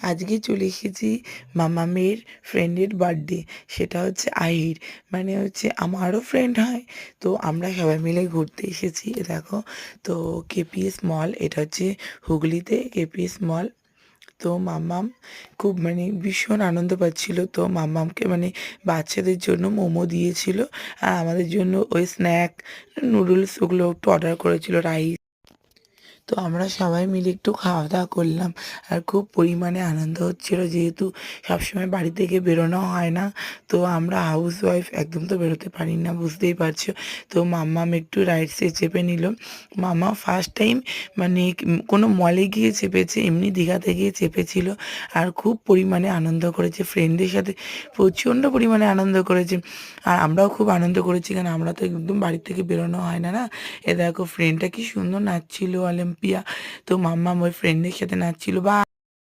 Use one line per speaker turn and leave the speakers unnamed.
আজকে চলে এসেছি মামামের ফ্রেন্ডের বার্থডে। সেটা হচ্ছে আহির, মানে হচ্ছে আমারও ফ্রেন্ড হয়। তো আমরা সবাই মিলে ঘুরতে এসেছি। এ দেখো, তো কেপিএস মল, এটা হচ্ছে হুগলিতে কেপিএস মল। তো মাম্মাম খুব মানে ভীষণ আনন্দ পাচ্ছিল। তো মাম্মামকে মানে বাচ্চাদের জন্য মোমো দিয়েছিল, আর আমাদের জন্য ওই স্ন্যাক নুডলস ওগুলো একটু অর্ডার করেছিল, রাইস। তো আমরা সবাই মিলে একটু খাওয়া দাওয়া করলাম, আর খুব পরিমাণে আনন্দ হচ্ছিল, যেহেতু সবসময় বাড়ি থেকে বেরোনো হয় না। তো আমরা হাউস ওয়াইফ, একদম তো বেরোতে পারি না, বুঝতেই পারছো। তো মাম্মাম একটু রাইডসে চেপে নিল। মাম্মা ফার্স্ট টাইম মানে কোনো মলে গিয়ে চেপেছে, এমনি দীঘাতে গিয়ে চেপেছিল। আর খুব পরিমাণে আনন্দ করেছে, ফ্রেন্ডদের সাথে প্রচণ্ড পরিমাণে আনন্দ করেছে। আর আমরাও খুব আনন্দ করেছি, কারণ আমরা তো একদম বাড়ি থেকে বেরোনো হয় না। এ দেখো, ফ্রেন্ডটা কি সুন্দর নাচছিল অলিম্পিয়া। তো মাম্মাম ওই ফ্রেন্ডের সাথে নাচছিল বা